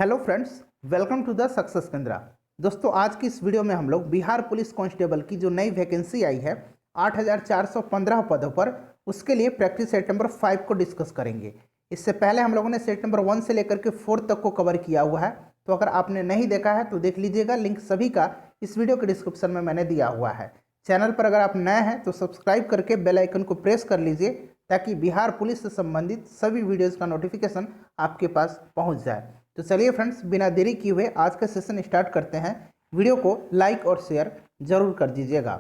Hello friends, welcome to the success Kendra. दोस्तों, आज की इस वीडियो में हम लोग बिहार पुलिस कांस्टेबल की जो नई वैकेंसी आई है 8,415 पदों पर, उसके लिए प्रैक्टिस सेट नंबर 5 को डिस्कस करेंगे। इससे पहले हम लोगों ने सेट नंबर 1 से लेकर के 4 तक को कवर किया हुआ है, तो अगर आपने नहीं देखा है तो देख लीजिएगा। लिंक सभी का इस वीडियो के डिस्क्रिप्शन में मैंने दिया हुआ है। चैनल पर अगर आप नए हैं तो सब्सक्राइब करके बेल आइकन को प्रेस कर लीजिए, ताकि बिहार पुलिस से संबंधित सभी वीडियोज़ का नोटिफिकेशन आपके पास पहुंच जाए। तो चलिए फ्रेंड्स, बिना देरी किए हुए आज का सेशन स्टार्ट करते हैं। वीडियो को लाइक और शेयर जरूर कर दीजिएगा।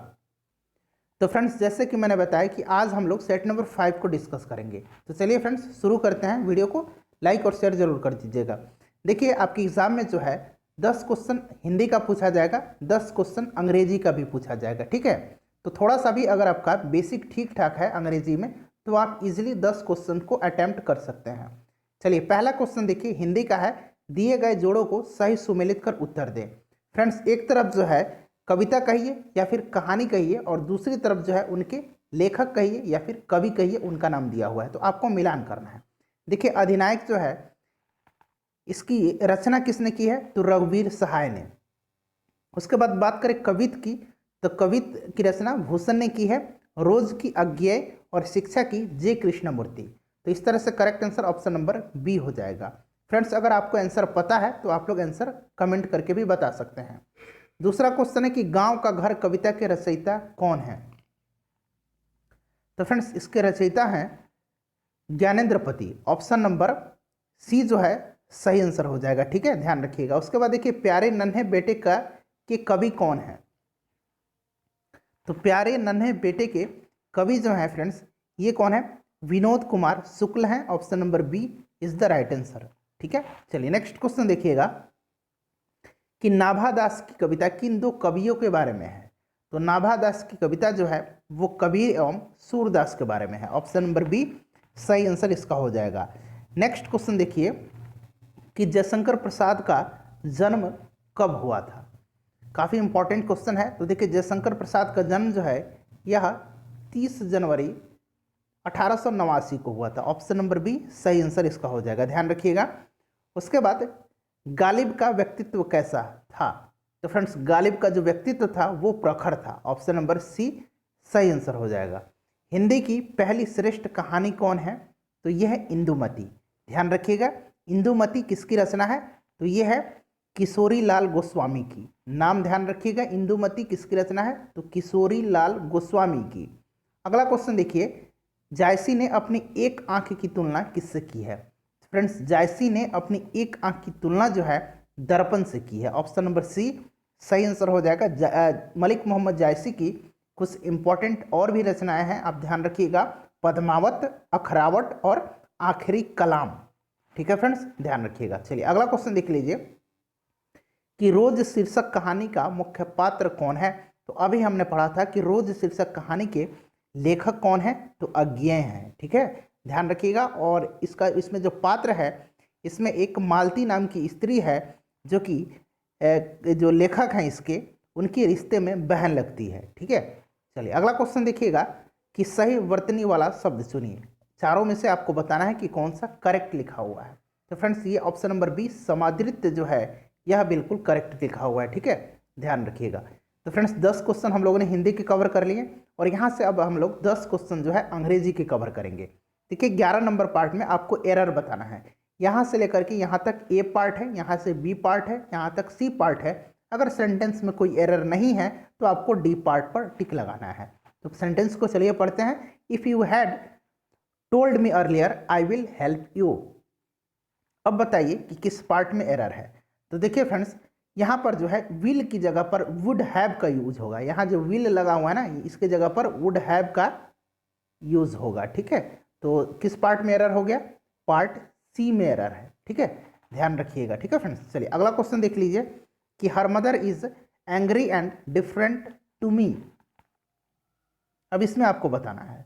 तो फ्रेंड्स, जैसे कि मैंने बताया कि आज हम लोग सेट नंबर 5 को डिस्कस करेंगे, तो चलिए फ्रेंड्स शुरू करते हैं। वीडियो को लाइक और शेयर जरूर कर दीजिएगा। देखिए, आपके एग्जाम में जो है 10 क्वेश्चन हिंदी का पूछा जाएगा, 10 क्वेश्चन अंग्रेजी का भी पूछा जाएगा। ठीक है, तो थोड़ा सा भी अगर आपका बेसिक ठीक ठाक है अंग्रेजी में, तो आप इजिली 10 क्वेश्चन को अटेम्प्ट कर सकते हैं। चलिए, पहला क्वेश्चन देखिए, हिंदी का है। दिए गए जोड़ों को सही सुमेलित कर उत्तर दें। फ्रेंड्स, एक तरफ जो है कविता कहिए या फिर कहानी कहिए, और दूसरी तरफ जो है उनके लेखक कहिए या फिर कवि कहिए, उनका नाम दिया हुआ है, तो आपको मिलान करना है। देखिए, अधिनायक जो है इसकी रचना किसने की है, तो रघुवीर सहाय ने। उसके बाद बात करें कवित की, तो कवित की रचना भूषण ने की है। रोज की आज्ञा और शिक्षा की जे कृष्णमूर्ति। तो इस तरह से correct answer option number B हो जाएगा। फ्रेंड्स, अगर आपको आंसर पता है तो आप लोग आंसर कमेंट करके भी बता सकते हैं। दूसरा क्वेश्चन है कि गांव का घर कविता के रचयिता कौन है। तो फ्रेंड्स, इसके रचयिता हैं ज्ञानेंद्रपति। ऑप्शन नंबर सी जो है सही आंसर हो जाएगा। ठीक है, ध्यान रखिएगा। उसके बाद देखिए, प्यारे नन्हे बेटे का के कवि कौन है। तो प्यारे नन्हे बेटे के कवि जो है फ्रेंड्स, ये कौन है, विनोद कुमार शुक्ल हैं। Option number B is the right answer. ठीक है, चलिए नेक्स्ट क्वेश्चन देखिएगा कि नाभा दास की कविता किन दो कवियों के बारे में है। तो नाभा दास की कविता जो है वो कबीर एवं सूरदास के बारे में है। ऑप्शन नंबर बी सही आंसर इसका हो जाएगा। नेक्स्ट क्वेश्चन देखिए कि जयशंकर प्रसाद का जन्म कब हुआ था। काफ़ी इंपॉर्टेंट क्वेश्चन है। तो देखिए, जयशंकर प्रसाद का जन्म जो है यह 30 जनवरी 1889 को हुआ था। ऑप्शन नंबर बी सही आंसर इसका हो जाएगा, ध्यान रखिएगा। उसके बाद गालिब का व्यक्तित्व कैसा था। तो फ्रेंड्स, गालिब का जो व्यक्तित्व था वो प्रखर था। ऑप्शन नंबर सी सही आंसर हो जाएगा। हिंदी की पहली श्रेष्ठ कहानी कौन है। तो यह है इंदुमती। ध्यान रखिएगा, इंदुमती किसकी रचना है, तो यह है किशोरी लाल गोस्वामी की। नाम ध्यान रखिएगा, इंदुमती किसकी रचना है, तो किशोरी लाल गोस्वामी की। अगला क्वेश्चन देखिए, जायसी ने अपनी एक आंख की तुलना किससे की है। फ्रेंड्स, जायसी ने अपनी एक आंख की तुलना जो है दर्पण से की है। ऑप्शन नंबर सी सही आंसर हो जाएगा। मलिक मोहम्मद जायसी की कुछ इंपॉर्टेंट और भी रचनाएं हैं, आप ध्यान रखिएगा। पद्मावत, अखरावट और आखिरी कलाम। ठीक है फ्रेंड्स, ध्यान रखिएगा। चलिए अगला क्वेश्चन देख लीजिए कि रोज शीर्षक कहानी का मुख्य पात्र कौन है। तो अभी हमने पढ़ा था कि रोज शीर्षक कहानी के लेखक कौन है, तो अज्ञेय हैं। ठीक है, ध्यान रखिएगा। और इसमें जो पात्र है, इसमें एक मालती नाम की स्त्री है, जो कि जो लेखक हैं इसके, उनके रिश्ते में बहन लगती है। ठीक है, चलिए अगला क्वेश्चन देखिएगा कि सही वर्तनी वाला शब्द चुनिए। चारों में से आपको बताना है कि कौन सा करेक्ट लिखा हुआ है। तो फ्रेंड्स, ये ऑप्शन नंबर बी समादृत्य जो है यह बिल्कुल करेक्ट लिखा हुआ है। ठीक है, ध्यान रखिएगा। तो फ्रेंड्स, 10 क्वेश्चन हम लोगों ने हिंदी के कवर कर लिए, और यहाँ से अब हम लोग 10 क्वेश्चन जो है अंग्रेजी के कवर करेंगे। देखिए, 11 नंबर पार्ट में आपको एरर बताना है। यहाँ से लेकर के यहाँ तक ए पार्ट है, यहाँ से बी पार्ट है, यहाँ तक सी पार्ट है। अगर सेंटेंस में कोई एरर नहीं है तो आपको डी पार्ट पर टिक लगाना है। तो सेंटेंस को चलिए पढ़ते हैं। If you had told me earlier I will help you. अब बताइए कि किस पार्ट में एरर है। तो देखिए फ्रेंड्स, यहाँ पर जो है विल की जगह पर वुड हैव का यूज होगा। यहाँ जो विल लगा हुआ है ना, इसके जगह पर वुड हैव का यूज होगा। ठीक है, तो किस पार्ट में एरर हो गया, पार्ट सी में एरर है। ठीक है, ध्यान रखिएगा। ठीक है फ्रेंड्स, चलिए अगला क्वेश्चन देख लीजिए कि her mother is angry and different to me. अब इसमें आपको बताना है।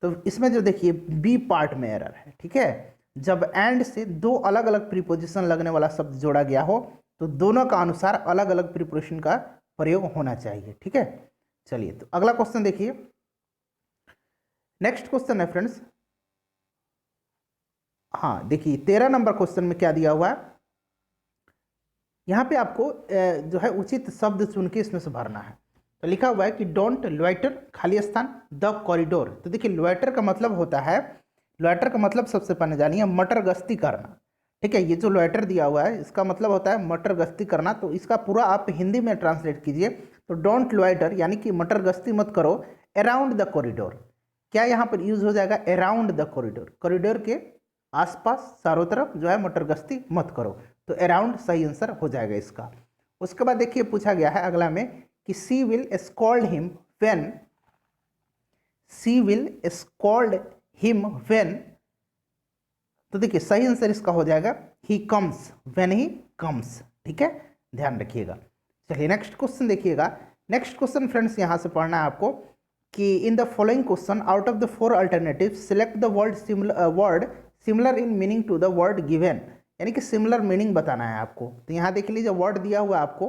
तो इसमें जो देखिए बी पार्ट में एरर है। ठीक है, जब एंड से दो अलग अलग प्रीपोजिशन लगने वाला शब्द जोड़ा गया हो, तो दोनों का अनुसार अलग अलग प्रीपोजिशन का प्रयोग होना चाहिए। ठीक है, चलिए तो अगला क्वेश्चन देखिए। नेक्स्ट क्वेश्चन है फ्रेंड्स, हाँ देखिए 13 नंबर क्वेश्चन में क्या दिया हुआ है यहाँ पे आपको जो है उचित शब्द चुन के इसमें से भरना है। तो लिखा हुआ है कि डोंट लॉइटर खाली स्थान द कॉरिडोर। तो देखिए लॉइटर का मतलब होता है, लॉइटर का मतलब सबसे पहले जानिए मटर गश्ती करना। ठीक है, ये जो लॉइटर दिया हुआ है इसका मतलब होता है मटर गश्ती करना। तो इसका पूरा आप हिंदी में ट्रांसलेट कीजिए तो डोंट लॉइटर यानी कि मटर गश्ती मत करो अराउंड द कॉरिडोर। क्या यहाँ पर यूज हो जाएगा? अराउंड द कॉरिडोर, कॉरिडोर के आसपास चारों तरफ जो है मटर गश्ती मत करो। तो अराउंड सही आंसर हो जाएगा इसका। उसके बाद देखिए पूछा गया है अगला में कि she will scold him when, she will scold him when. तो देखिए सही आंसर इसका हो जाएगा he comes, when he comes. ठीक है, ध्यान रखिएगा। चलिए नेक्स्ट क्वेश्चन देखिएगा। नेक्स्ट क्वेश्चन फ्रेंड्स यहाँ से पढ़ना है आपको कि in the following question out of the 4 alternative select the word similar in meaning to the word given, यानी कि सिमिलर मीनिंग बताना है आपको। तो यहाँ देख लीजिए वर्ड दिया हुआ है आपको,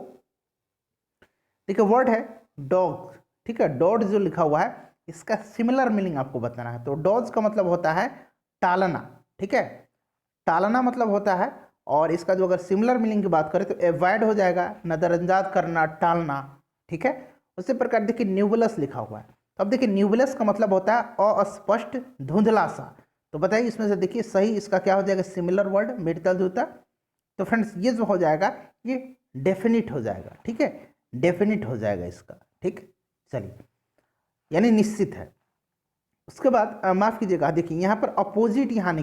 देखिए वर्ड है डॉग। ठीक है, डॉग जो लिखा हुआ है इसका सिमिलर मीनिंग आपको बताना है। तो डॉज का मतलब होता है टालना। ठीक है, टालना मतलब होता है, और इसका जो अगर सिमिलर मीनिंग की बात करें तो एवॉइड हो जाएगा, नजरअंदाज करना, टालना। ठीक है, उसी प्रकार देखिए न्यूबुलस लिखा हुआ है। तो अब देखिए न्यूबुलस का मतलब होता है अस्पष्ट, धुंधला सा। तो बताइए इसमें से देखिए सही इसका क्या हो जाएगा? सिमिलर वर्ड, मिलता जुलता। तो फ्रेंड्स ये जो हो जाएगा ये डेफिनिट हो जाएगा। ठीक है, डेफिनिट हो जाएगा इसका। ठीक, चलिए यानी निश्चित है। उसके बाद माफ कीजिएगा, देखिए यहाँ पर अपोजिट यहाँ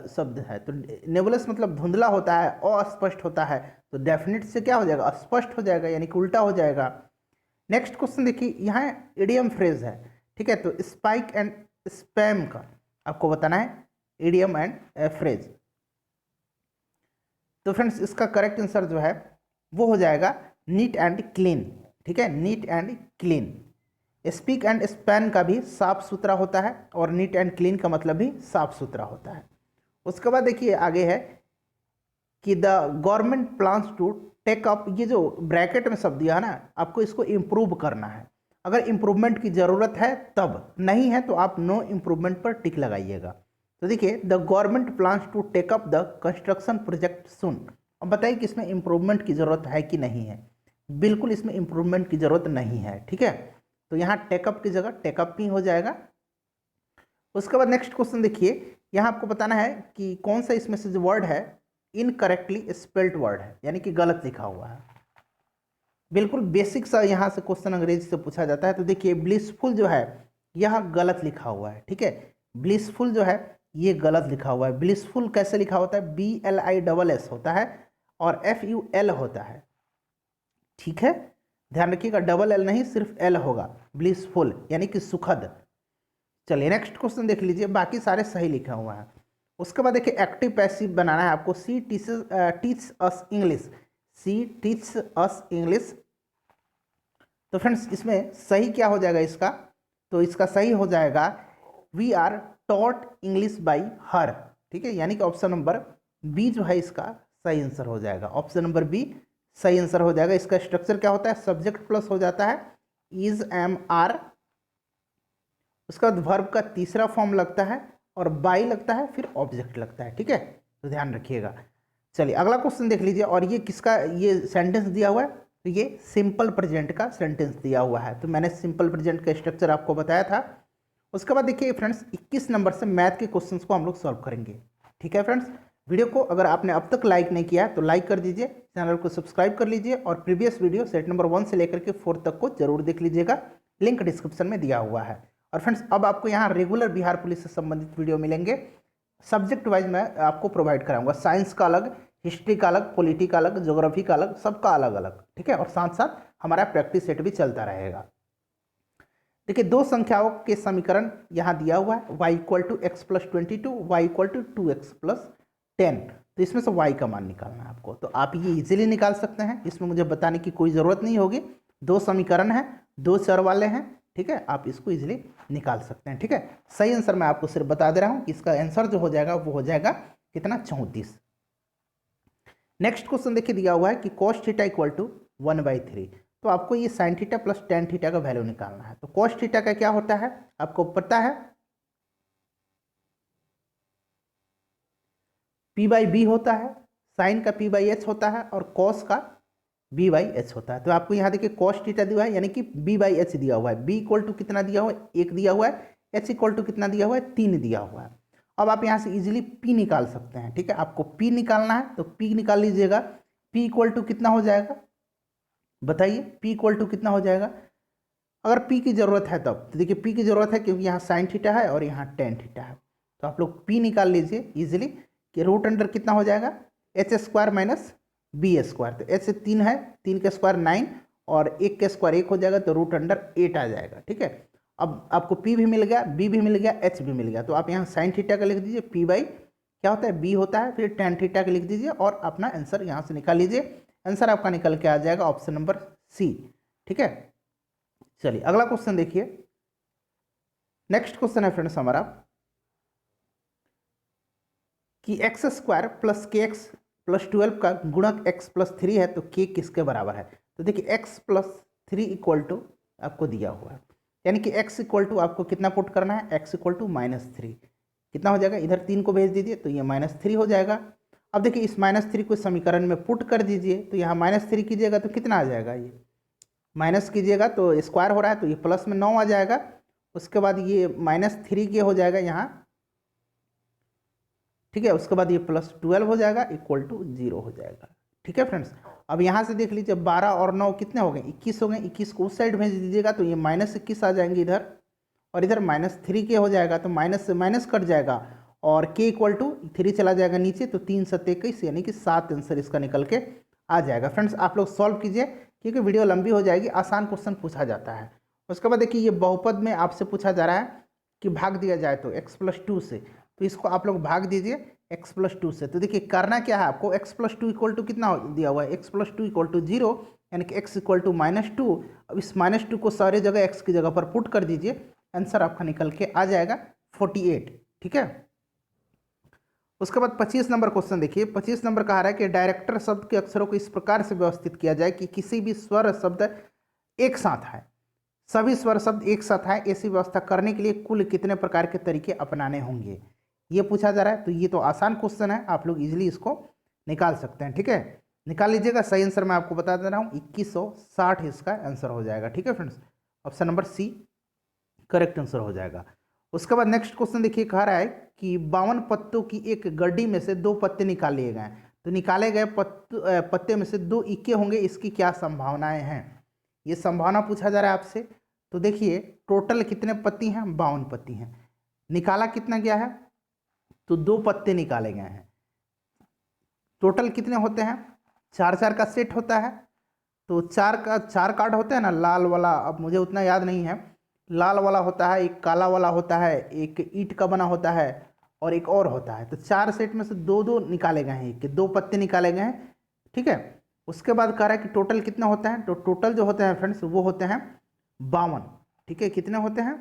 शब्द है। तो नेबुलस मतलब धुंधला होता है, अस्पष्ट होता है। तो डेफिनिट से क्या हो जाएगा? स्पष्ट हो जाएगा, यानी कि उल्टा हो जाएगा। नेक्स्ट क्वेश्चन देखिए, यहाँ इडियम फ्रेज है। ठीक है, तो स्पाइक एंड स्पैम का आपको बताना है इडियम एंड फ्रेज। तो फ्रेंड्स इसका करेक्ट आंसर जो है वो हो जाएगा नीट एंड क्लीन। ठीक है, neat and clean. Speak and span का भी साफ सुथरा होता है, और नीट एंड क्लीन का मतलब भी साफ सुथरा होता है। उसके बाद देखिए आगे है कि the government plans to take up, ये जो ब्रैकेट में शब्द दिया है ना, आपको इसको इम्प्रूव करना है। अगर इम्प्रूवमेंट की ज़रूरत है तब, नहीं है तो आप नो इम्प्रूवमेंट पर टिक लगाइएगा। तो देखिए the government plans to take up the construction project soon. अब बताइए कि इसमें इम्प्रूवमेंट की ज़रूरत है कि नहीं है? बिल्कुल इसमें इम्प्रूवमेंट की ज़रूरत नहीं है। ठीक है, तो यहाँ टेकअप की जगह टेकअप ही हो जाएगा। उसके बाद नेक्स्ट क्वेश्चन देखिए, यहाँ आपको बताना है कि कौन सा इसमें से जो वर्ड है इनकरेक्टली स्पेल्ड वर्ड है, यानी कि गलत लिखा हुआ है। बिल्कुल बेसिक सा यहाँ से क्वेश्चन अंग्रेजी से पूछा जाता है। तो देखिए ब्लिसफुल जो है यह गलत लिखा हुआ है। ठीक है, ब्लिसफुल जो है ये गलत लिखा हुआ है। ब्लिसफुल कैसे लिखा होता है? BLISS होता है और FUL होता है। ठीक है, ध्यान रखिएगा, डबल एल नहीं, सिर्फ एल होगा। ब्लिसफुल यानी कि सुखद। चलिए नेक्स्ट क्वेश्चन देख लीजिए, बाकी सारे सही लिखा हुआ है। उसके बाद देखिए एक्टिव पैसिव बनाना है आपको। सी टीच अस इंग्लिश, सी टीच अस इंग्लिश। तो फ्रेंड्स इसमें सही क्या हो जाएगा इसका? तो इसका सही हो जाएगा we are taught English by her. ठीक है, यानी कि ऑप्शन नंबर बी जो है इसका सही आंसर हो जाएगा। ऑप्शन नंबर बी सही आंसर हो जाएगा। इसका स्ट्रक्चर क्या होता है? सब्जेक्ट प्लस हो जाता है इज एम आर, उसका बाद वर्ब का तीसरा फॉर्म लगता है और बाई लगता है, फिर ऑब्जेक्ट लगता है। ठीक है, तो ध्यान रखिएगा। चलिए अगला क्वेश्चन देख लीजिए, और ये किसका ये सेंटेंस दिया हुआ है? तो ये सिंपल प्रेजेंट का सेंटेंस दिया हुआ है। तो मैंने सिंपल प्रेजेंट का स्ट्रक्चर आपको बताया था। उसके बाद देखिए फ्रेंड्स 21 नंबर से मैथ के क्वेश्चंस को हम लोग सॉल्व करेंगे। ठीक है फ्रेंड्स, वीडियो को अगर आपने अब तक लाइक नहीं किया तो लाइक कर दीजिए, चैनल को सब्सक्राइब कर लीजिए, और प्रीवियस वीडियो सेट नंबर 1 से लेकर के 4 तक को जरूर देख लीजिएगा, लिंक डिस्क्रिप्शन में दिया हुआ है। और फ्रेंड्स अब आपको यहाँ रेगुलर बिहार पुलिस से संबंधित वीडियो मिलेंगे, सब्जेक्ट वाइज मैं आपको प्रोवाइड कराऊंगा। साइंस का अलग, हिस्ट्री का अलग, पॉलिटी का अलग, ज्योग्राफी का अलग, सबका अलग अलग। ठीक है, और साथ साथ हमारा प्रैक्टिस सेट भी चलता रहेगा। देखिए दो संख्याओं के समीकरण यहाँ दिया हुआ है, y = x+22, y = 2x+10। तो इसमें से y का मान निकालना है आपको। तो आप ये इजीली निकाल सकते हैं, इसमें मुझे बताने की कोई ज़रूरत नहीं होगी। दो समीकरण हैं, दो चर वाले हैं। ठीक है, आप इसको इजीली निकाल सकते हैं। ठीक है, सही आंसर मैं आपको सिर्फ बता दे रहा हूँ कि इसका आंसर जो हो जाएगा वो हो जाएगा कितना? 34। नेक्स्ट क्वेश्चन देखिए दिया हुआ है कि cos θ = 1/3। तो आपको ये sin θ + tan θ का वैल्यू निकालना है। तो cos θ का क्या होता है आपको पता है? P/B होता है। साइन का पी बाई एच होता है और कॉस का बी बाई एच होता है। तो आपको यहाँ देखिए कॉस थीटा दिया है, यानी कि बी बाई एच दिया हुआ है। बी इक्वल टू कितना दिया हुआ है, 1 दिया हुआ है। एच इक्वल टू कितना दिया हुआ है, 3 दिया हुआ है। अब आप यहाँ से इजीली पी निकाल सकते हैं, ठीक है। आपको पी निकालना है तो पी निकाल लीजिएगा। पी इक्वल टू कितना हो जाएगा बताइए, पी इक्वल टू कितना हो जाएगा अगर पी की जरूरत है तब। तो देखिए पी की जरूरत है क्योंकि यहाँ साइन थीटा है और यहाँ टेन थीटा है। तो आप लोग पी निकाल लीजिए इजीली कि रूट अंडर कितना हो जाएगा, H square minus B square. तो एच से 3 है, 3 के स्क्वायर 9 और 1 के स्क्वायर 1 हो जाएगा, तो रूट अंडर 8 आ जाएगा, ठीक है। अब आपको पी भी मिल गया, बी भी मिल गया, एच भी मिल गया। तो आप यहाँ साइन थीटा का लिख दीजिए, पी बाई क्या होता है, बी होता है, फिर टेन थीटा का लिख दीजिए और अपना आंसर यहाँ से निकाल लीजिए। आंसर आपका निकल के आ जाएगा ऑप्शन नंबर सी, ठीक है। चलिए अगला क्वेश्चन देखिए। नेक्स्ट क्वेश्चन है फ्रेंड्स हमारा कि एक्स स्क्वायर प्लस के एक्स प्लस 12 का गुणक एक्स प्लस 3 है तो के किसके बराबर है। तो देखिए एक्स प्लस 3 इक्वल टू आपको दिया हुआ है, यानी कि एक्स इक्वल टू आपको कितना पुट करना है, एक्स इक्वल टू -3 कितना हो जाएगा, इधर 3 को भेज दीजिए तो ये -3 हो जाएगा। अब देखिए इस -3 को समीकरण में पुट कर दीजिए, तो यहाँ -3 कीजिएगा तो कितना आ जाएगा, ये माइनस कीजिएगा तो स्क्वायर हो रहा है तो ये प्लस में 9 आ जाएगा। उसके बाद ये -3 के हो जाएगा यहाँ, ठीक है। उसके बाद ये +12 हो जाएगा इक्वल टू 0 हो जाएगा, ठीक है फ्रेंड्स। अब यहाँ से देख लीजिए 12 और 9 कितने हो गए, 21 हो गए। 21 को उस साइड भेज दीजिएगा तो ये -21 आ जाएंगे इधर, और इधर -3 के हो जाएगा तो माइनस से माइनस कट जाएगा और के इक्वल टू 3 चला जाएगा नीचे, तो 3 7 21 यानी कि 7 आंसर इसका निकल के आ जाएगा। फ्रेंड्स आप लोग सॉल्व कीजिए क्योंकि वीडियो लंबी हो जाएगी, आसान क्वेश्चन पूछा जाता है। उसके बाद देखिए ये बहुपद में आपसे पूछा जा रहा है कि भाग दिया जाए तो x+2 से, तो इसको आप लोग भाग दीजिए x+2 से। तो देखिए करना क्या है आपको, x+2 इक्वल टू कितना दिया हुआ है, x+2 इक्वल टू 0 यानी कि x इक्वल टू -2। अब इस -2 को सारे जगह x की जगह पर पुट कर दीजिए, आंसर आपका निकल के आ जाएगा 48, ठीक है। उसके बाद 25 नंबर क्वेश्चन देखिए। 25 नंबर कहा रहा है कि डायरेक्टर शब्द के अक्षरों को इस प्रकार से व्यवस्थित किया जाए कि किसी भी स्वर शब्द एक साथ है, सभी स्वर शब्द एक साथ आए। ऐसी व्यवस्था करने के लिए कुल कितने प्रकार के तरीके अपनाने होंगे, ये पूछा जा रहा है। तो ये तो आसान क्वेश्चन है, आप लोग इजीली इसको निकाल सकते हैं, ठीक है। निकाल लीजिएगा। सही आंसर मैं आपको बता दे रहा हूँ 2160 इसका आंसर हो जाएगा, ठीक है friends. Option number C correct answer हो जाएगा। उसके बाद नेक्स्ट क्वेश्चन देखिए, कह रहा है कि 52 पत्तों की एक गड्डी में से 2 पत्ते निकाल लिए गए, तो निकाले गए पत्ते में से 2 इक्के होंगे, इसकी क्या संभावनाएं हैं, ये संभावना पूछा जा रहा है आपसे। तो देखिए टोटल कितने पत्ती हैं, 52 पत्ती हैं। निकाला कितना गया है, तो 2 पत्ते निकाले गए हैं। टोटल कितने होते हैं, 4 का सेट होता है। तो 4 कार्ड होते हैं ना, लाल वाला, अब मुझे उतना याद नहीं है, लाल वाला होता है, एक काला वाला होता है, एक ईंट का बना होता है और एक और होता है। तो 4 सेट में से 2 निकाले गए हैं, कि 2 पत्ते निकाले गए हैं, ठीक है। उसके बाद कह रहा है कि टोटल कितना होता है, तो टोटल जो होते हैं फ्रेंड्स वो होते हैं 52, ठीक है। कितने होते हैं,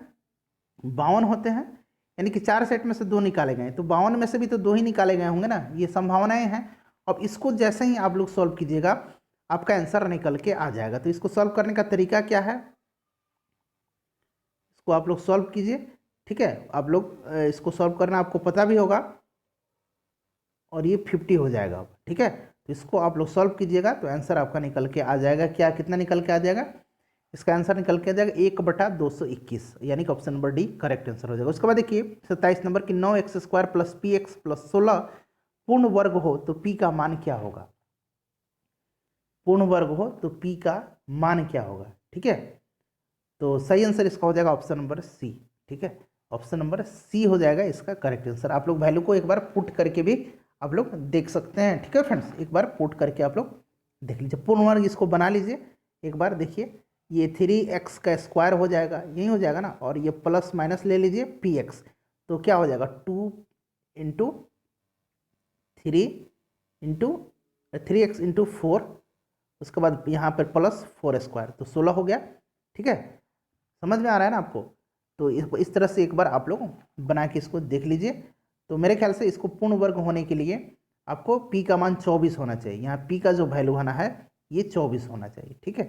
52 होते हैं, यानी कि 4 सेट में से 2 निकाले गए, तो 52 में से भी तो 2 ही निकाले गए होंगे ना, ये संभावनाएं हैं। अब इसको जैसे ही आप लोग सॉल्व कीजिएगा आपका आंसर निकल के आ जाएगा। तो इसको सॉल्व करने का तरीका क्या है, इसको आप लोग सॉल्व कीजिए, ठीक है। आप लोग इसको सॉल्व करना आपको पता भी होगा, और ये 50 हो जाएगा, ठीक है। तो इसको आप लोग सॉल्व कीजिएगा तो आंसर आपका निकल के आ जाएगा, क्या कितना निकल के आ जाएगा, इसका आंसर निकल के आ जाएगा 1/221, यानी कि option number D correct answer हो जाएगा। उसके बाद देखिए 27 नंबर की 9x² + px + 16 पूर्ण वर्ग हो तो p का मान क्या होगा, पूर्ण वर्ग हो तो p का मान क्या होगा, ठीक है। तो सही आंसर इसका हो जाएगा ऑप्शन नंबर सी, ठीक है। ऑप्शन नंबर सी हो जाएगा इसका करेक्ट आंसर। आप लोग वैल्यू को एक बार पुट करके भी आप लोग देख सकते हैं, ठीक है फ्रेंड्स। एक बार पुट करके आप लोग देख लीजिए, पूर्ण वर्ग इसको बना लीजिए एक बार। देखिए ये 3x का स्क्वायर हो जाएगा, यही हो जाएगा ना, और ये प्लस माइनस ले लीजिए px, तो क्या हो जाएगा 2 × 3 × 3x × 4, उसके बाद यहाँ पर +4² तो 16 हो गया, ठीक है। समझ में आ रहा है ना आपको। तो इस तरह से एक बार आप लोग बना के इसको देख लीजिए। तो मेरे ख्याल से इसको पूर्ण वर्ग होने के लिए आपको p का मान 24 होना चाहिए, यहाँ p का जो वैल्यू होना है ये 24 होना चाहिए, ठीक है।